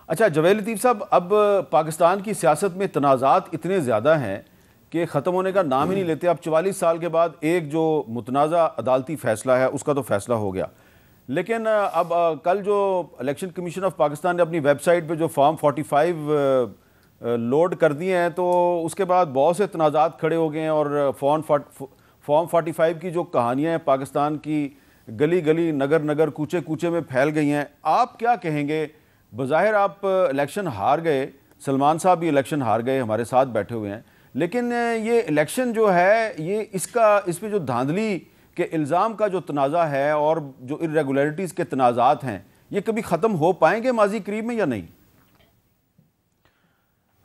अच्छा जवेद लतीफ़ साहब, अब पाकिस्तान की सियासत में तनाज़ात इतने ज़्यादा हैं कि ख़त्म होने का नाम ही नहीं लेते। अब 44 साल के बाद एक जो मुतनाज़ा अदालती फ़ैसला है उसका तो फ़ैसला हो गया, लेकिन अब कल जो इलेक्शन कमीशन ऑफ पाकिस्तान ने अपनी वेबसाइट पे जो फॉर्म 45 लोड कर दिए हैं, तो उसके बाद बहुत से तनाज़ात खड़े हो गए हैं और फॉर्म 45 की जो कहानियाँ हैं पाकिस्तान की गली गली नगर नगर कूचे कूचे में फैल गई हैं। आप क्या कहेंगे? बज़ाहिर आप इलेक्शन हार गए, सलमान साहब भी इलेक्शन हार गए, हमारे साथ बैठे हुए हैं, लेकिन ये इलेक्शन जो है ये इस पर जो धांधली के इल्ज़ाम का जो तनाज़ा है और जो इरेगुलरिटीज़ के तनाज़ात हैं, ये कभी ख़त्म हो पाएंगे माजी करीब में या नहीं?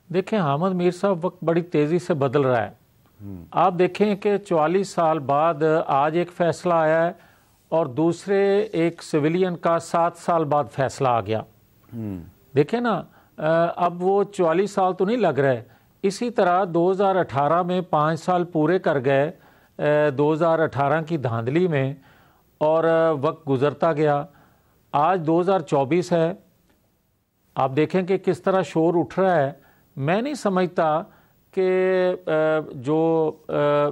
देखें, हामिद मीर साहब वक्त बड़ी तेज़ी से बदल रहा है। आप देखें कि 44 साल बाद आज एक फ़ैसला आया है और दूसरे एक सिविलियन का 7 साल बाद फ़ैसला आ गया। देखें ना, अब वो 44 साल तो नहीं लग रहे। इसी तरह 2018 में 5 साल पूरे कर गए 2018 की धांधली में, और वक्त गुज़रता गया। आज 2024 है, आप देखें कि किस तरह शोर उठ रहा है। मैं नहीं समझता कि जो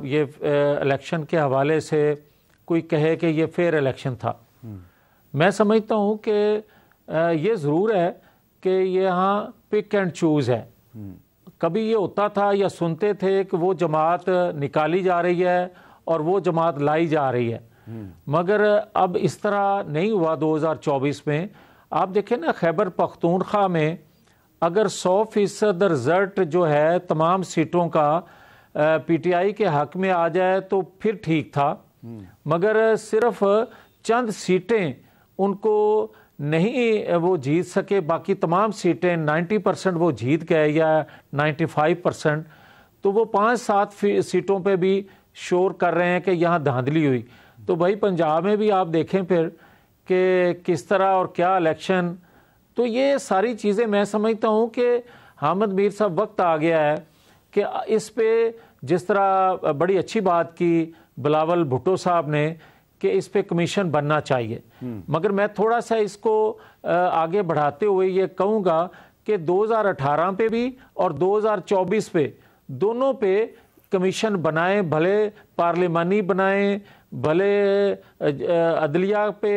ये इलेक्शन के हवाले से कोई कहे कि ये फेयर इलेक्शन था। मैं समझता हूँ कि ये ज़रूर है कि ये यहाँ पिक एंड चूज़ है। कभी ये होता था या सुनते थे कि वो जमात निकाली जा रही है और वो जमात लाई जा रही है, मगर अब इस तरह नहीं हुआ 2024 में। आप देखें ना, खैबर पख्तूनख्वा में अगर 100% रिज़ल्ट जो है तमाम सीटों का PTI के हक में आ जाए तो फिर ठीक था, मगर सिर्फ चंद सीटें उनको नहीं वो जीत सके, बाकी तमाम सीटें 90% वो जीत गए या 95%। तो वो 5-7 सीटों पे भी शोर कर रहे हैं कि यहाँ धांधली हुई। तो भाई पंजाब में भी आप देखें फिर कि किस तरह और क्या इलेक्शन। तो ये सारी चीज़ें मैं समझता हूँ कि हामिद मीर साहब वक्त आ गया है कि इस पे जिस तरह बड़ी अच्छी बात की बिलावल भुट्टो साहब ने कि इस पे कमीशन बनना चाहिए, मगर मैं थोड़ा सा इसको आगे बढ़ाते हुए ये कहूँगा कि 2018 पे भी और 2024 पे दोनों पे कमीशन बनाएं, भले पार्लिमानी बनाएं, भले अदलिया पे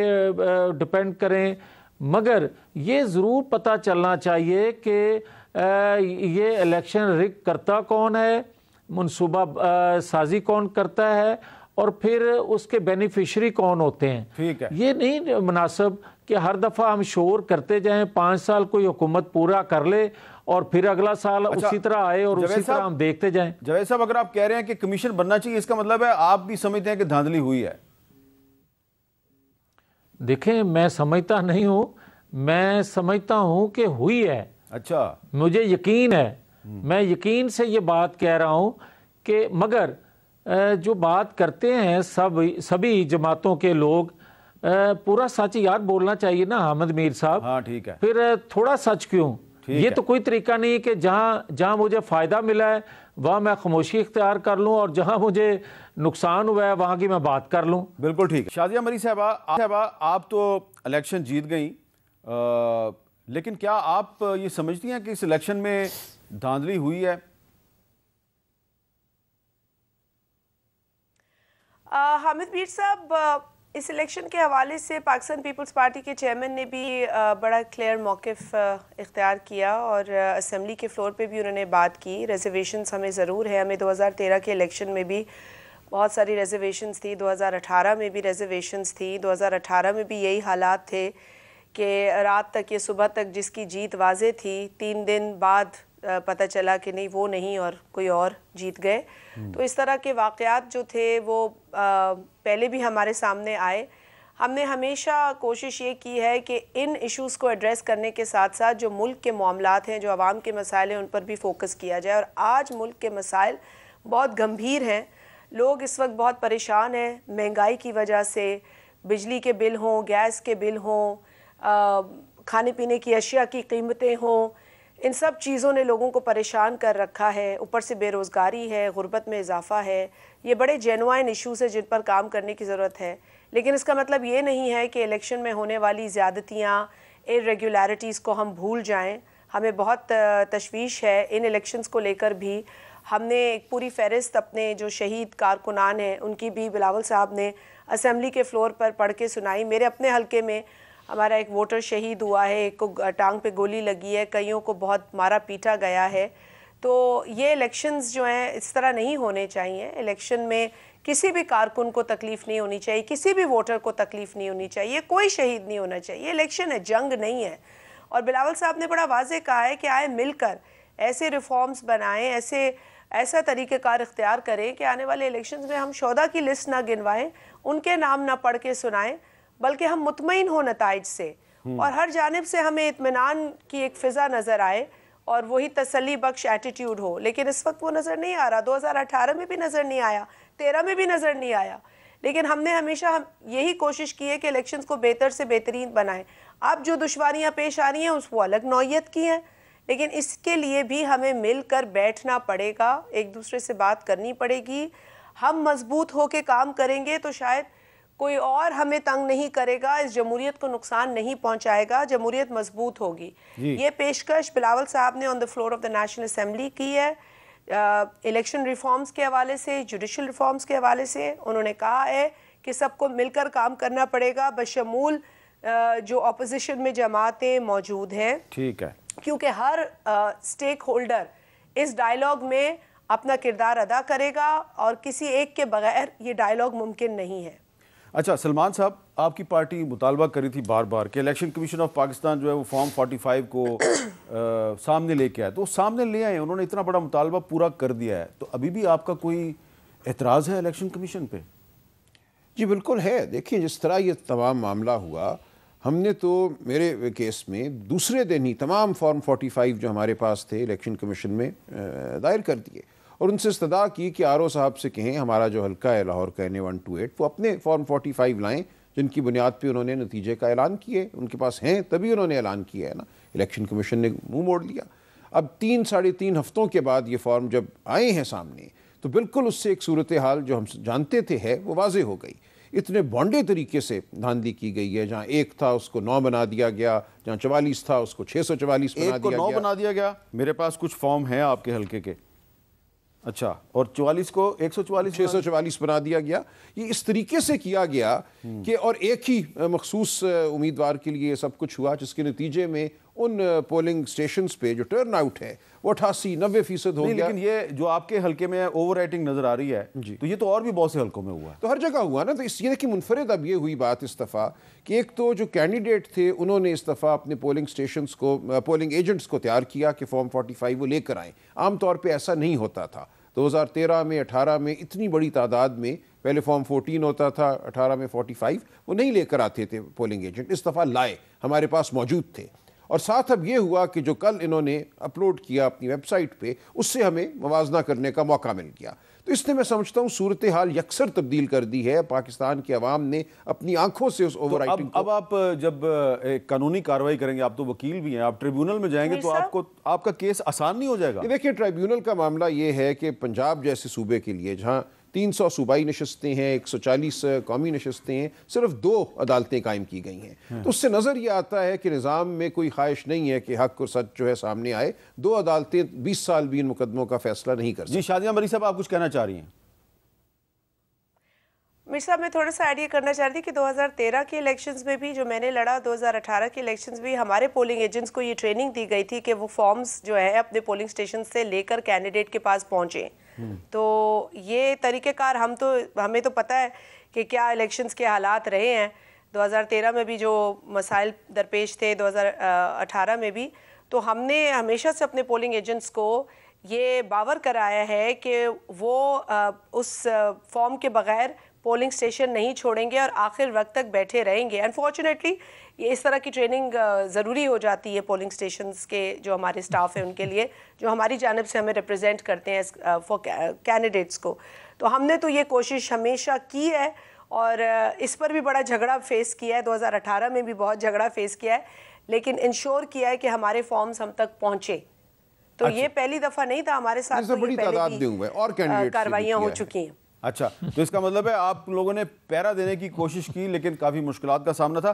डिपेंड करें, मगर ये ज़रूर पता चलना चाहिए कि ये इलेक्शन रिग करता कौन है, मनसूबा साजी कौन करता है और फिर उसके बेनिफिशरी कौन होते हैं। ठीक है, ये नहीं मुनासिब कि हर दफ़ा हम शोर करते जाएं, 5 साल कोई हुकूमत पूरा कर ले और फिर अगला साल उसी तरह आए और उसी तरह हम देखते जाएं। जवेद साहब, अगर आप कह रहे हैं कि कमीशन बनना चाहिए, इसका मतलब है आप भी समझते हैं कि धांधली हुई है? देखें, मैं समझता नहीं हूँ, मैं समझता हूँ कि हुई है। अच्छा, मुझे यकीन है, मैं यकीन से ये बात कह रहा हूँ कि मगर जो बात करते हैं सभी जमातों के लोग, पूरा सच यार बोलना चाहिए ना हामिद मीर साहब। हाँ ठीक है, फिर थोड़ा सच क्यों? ये तो कोई तरीका नहीं कि जहाँ मुझे फ़ायदा मिला है वहाँ मैं खामोशी इख्तियार कर लूँ और जहाँ मुझे नुकसान हुआ है वहाँ की मैं बात कर लूँ। बिल्कुल ठीक है। शाजिया मरी साहबा, आप तो इलेक्शन जीत गई, लेकिन क्या आप ये समझती हैं कि इस इलेक्शन में धांधली हुई है? हामिद मीर साहब, इस इलेक्शन के हवाले से पाकिस्तान पीपल्स पार्टी के चेयरमैन ने भी बड़ा क्लियर मौक़िफ़ इख्तियार किया और असेंबली के फ्लोर पे भी उन्होंने बात की। रिजर्वेशंस हमें ज़रूर है, हमें 2013 के इलेक्शन में भी बहुत सारी रिजर्वेशंस थी, 2018 में भी रिजर्वेशंस थी। 2018 में भी यही हालात थे कि रात तक या सुबह तक जिसकी जीत वाज़े थी, 3 दिन बाद पता चला कि नहीं वो नहीं और कोई और जीत गए। तो इस तरह के वाक़यात जो थे वो पहले भी हमारे सामने आए। हमने हमेशा कोशिश ये की है कि इन इश्यूज़ को एड्रेस करने के साथ साथ जो मुल्क के मामलात हैं, जो आवाम के मसाइल हैं, उन पर भी फोकस किया जाए। और आज मुल्क के मसाइल बहुत गंभीर हैं, लोग इस वक्त बहुत परेशान हैं महंगाई की वजह से। बिजली के बिल हों, गैस के बिल हों, खाने पीने की अशिया की कीमतें हों, इन सब चीज़ों ने लोगों को परेशान कर रखा है। ऊपर से बेरोज़गारी है, गुर्बत में इजाफ़ा है। ये बड़े जेनुइन इश्यूज़ हैं जिन पर काम करने की ज़रूरत है, लेकिन इसका मतलब ये नहीं है कि इलेक्शन में होने वाली ज़्यादतियाँ, इरेगुलरिटीज़ को हम भूल जाएं। हमें बहुत तशवीश है इन इलेक्शंस को लेकर भी। हमने एक पूरी फहरिस्त अपने जो शहीद कारकुनान हैं उनकी भी बिलावल साहब ने असम्बली के फ्लोर पर पढ़ के सुनाई। मेरे अपने हलके में हमारा एक वोटर शहीद हुआ है, एक को टांग पे गोली लगी है, कईयों को बहुत मारा पीटा गया है। तो ये इलेक्शंस जो हैं इस तरह नहीं होने चाहिए। इलेक्शन में किसी भी कारकुन को तकलीफ़ नहीं होनी चाहिए, किसी भी वोटर को तकलीफ़ नहीं होनी चाहिए, कोई शहीद नहीं होना चाहिए। इलेक्शन है, जंग नहीं है। और बिलावल साहब ने बड़ा वाज़े कहा है कि आए मिलकर ऐसे रिफॉर्म्स बनाएं, ऐसा तरीक़ेकार इख्तियार करें कि आने वाले इलेक्शंस में हम शोदा की लिस्ट ना गिनवाएं, उनके नाम ना पढ़ के सुनाएं, बल्कि हम मुतमईन हो नताइज से और हर जानिब से हमें इत्मीनान की एक फ़िज़ा नज़र आए और वही तसल्ली बख्श एटीट्यूड हो। लेकिन इस वक्त वो नज़र नहीं आ रहा। 2018 में भी नज़र नहीं आया, 13 में भी नज़र नहीं आया। लेकिन हमने हमेशा यही कोशिश की है कि इलेक्शंस को बेहतर से बेहतरीन बनाएं। अब जो दुश्वारियाँ पेश आ रही हैं उस वो अलग नौयत की हैं, लेकिन इसके लिए भी हमें मिलकर बैठना पड़ेगा, एक दूसरे से बात करनी पड़ेगी। हम मजबूत होकर काम करेंगे तो शायद कोई और हमें तंग नहीं करेगा, इस जमहूरियत को नुकसान नहीं पहुंचाएगा, जमहूरियत मजबूत होगी। ये पेशकश बिलावल साहब ने on the floor of the national assembly की है। इलेक्शन रिफॉर्म्स के हवाले से, जुडिशल रिफॉर्म्स के हवाले से उन्होंने कहा है कि सबको मिलकर काम करना पड़ेगा, बशमूल जो अपोजिशन में जमातें मौजूद हैं। ठीक है, क्योंकि हर स्टेक होल्डर इस डायलॉग में अपना किरदार अदा करेगा और किसी एक के बगैर ये डायलॉग मुमकिन नहीं है। अच्छा सलमान साहब, आपकी पार्टी मुतालबा करी थी बार बार कि इलेक्शन कमीशन ऑफ पाकिस्तान जो है वो फॉर्म 45 को सामने लेके आए, तो सामने ले आए, उन्होंने इतना बड़ा मुतालबा पूरा कर दिया है, तो अभी भी आपका कोई एतराज़ है इलेक्शन कमीशन पे? जी बिल्कुल है। देखिए, जिस तरह ये तमाम मामला हुआ, हमने तो मेरे केस में दूसरे दिन ही तमाम फॉर्म 45 जो हमारे पास थे इलेक्शन कमीशन में दायर कर दिए और उनसे इस्तदा की कि आर ओ साहब से कहें हमारा जो हल्का है लाहौर का NA-128 वो अपने फॉर्म 45 लाएं, जिनकी बुनियाद पे उन्होंने नतीजे का ऐलान किए, उनके पास हैं तभी उन्होंने ऐलान किया है ना। इलेक्शन कमीशन ने मुंह मोड़ लिया। अब 3-3.5 हफ्तों के बाद ये फॉर्म जब आए हैं सामने, तो बिल्कुल उससे एक सूरत हाल जो हम जानते थे है वो वाज़े हो गई। इतने बॉन्डे तरीके से धांधली की गई है, जहाँ 1 था उसको 9 बना दिया गया, जहाँ 44 था उसको 644 बना दिया गया। 9 बना दिया गया। मेरे पास कुछ फॉर्म है आपके हल्के के। अच्छा, और 44 को 144 644 बना दिया गया। ये इस तरीके से किया गया कि और एक ही मखसूस उम्मीदवार के लिए सब कुछ हुआ, जिसके नतीजे में उन पोलिंग स्टेशंस पे जो टर्न आउट है वो 88-90% हो गया। लेकिन ये जो आपके हल्के में ओवर राइटिंग नजर आ रही है जी, तो ये तो और भी बहुत से हल्कों में हुआ, तो हर जगह हुआ ना। तो इस ये कि मुनफरिद अब ये हुई बात इस दफ़ा कि एक तो जो कैंडिडेट थे उन्होंने इस दफ़ा अपने पोलिंग स्टेशंस को, पोलिंग एजेंट्स को तैयार किया कि फॉर्म 45 वो लेकर आएँ। आमतौर पर ऐसा नहीं होता था। 2013 में 18 में इतनी बड़ी तादाद में पहले फॉर्म 14 होता था, 18 में 45 वो नहीं लेकर आते थे पोलिंग एजेंट। इस दफ़ा लाए, हमारे पास मौजूद थे। और साथ अब ये हुआ कि जो कल इन्होंने अपलोड किया अपनी वेबसाइट पे, उससे हमें मवाजना करने का मौका मिल गया। तो इसने मैं समझता हूँ सूरत हाल यकसर तब्दील कर दी है। पाकिस्तान की आवाम ने अपनी आंखों से उस ओवर राइटिंग अब आप जब एक कानूनी कार्रवाई करेंगे, आप तो वकील भी हैं, आप ट्रिब्यूनल में जाएंगे तो आपका केस आसान नहीं हो जाएगा? देखिए, ट्रिब्यूनल का मामला ये है कि पंजाब जैसे सूबे के लिए जहाँ 300 सूबाई नशस्तें हैं, 140 कौमी नशस्तें हैं, सिर्फ 2 अदालतें कायम की गई हैं। तो उससे नज़र ये आता है कि निज़ाम में कोई ख्वाहिश नहीं है कि हक और सच जो है सामने आए। 2 अदालतें 20 साल भी इन मुकदमों का फैसला नहीं कर सकती। जी शादिया मरी साहब, आप कुछ कहना चाह रही हैं? मीर साहब, मैं थोड़ा सा आइडिया करना चाह रही थी कि 2013 के इलेक्शंस में भी जो मैंने लड़ा, 2018 के इलेक्शंस भी हमारे पोलिंग एजेंट्स को ये ट्रेनिंग दी गई थी कि वो फॉर्म्स जो है अपने पोलिंग स्टेशन से लेकर कैंडिडेट के पास पहुँचें। तो ये तरीक़ेकार हमें तो पता है कि क्या इलेक्शंस के हालात रहे हैं। 2013 में भी जो मसाइल दरपेश थे, 2018 में भी, तो हमने हमेशा से अपने पोलिंग एजेंट्स को ये बावर कराया है कि वो उस फॉर्म के बगैर पोलिंग स्टेशन नहीं छोड़ेंगे और आखिर वक्त तक बैठे रहेंगे। अनफॉर्चुनेटली ये इस तरह की ट्रेनिंग ज़रूरी हो जाती है पोलिंग स्टेशंस के जो हमारे स्टाफ हैं उनके लिए, जो हमारी जानिब से हमें रिप्रेजेंट करते हैं फॉर कैंडिडेट्स को। तो हमने तो ये कोशिश हमेशा की है और इस पर भी बड़ा झगड़ा फेस किया है। 2018 में भी बहुत झगड़ा फेस किया है, लेकिन इंश्योर किया है कि हमारे फॉर्म्स हम तक पहुँचे। तो ये पहली दफ़ा नहीं था, हमारे साथ तो बड़ी तादाद में हुए और कार्रवाइयाँ हो चुकी हैं। अच्छा, तो इसका मतलब है आप लोगों ने पहरा देने की कोशिश की, लेकिन काफ़ी मुश्किलात का सामना था।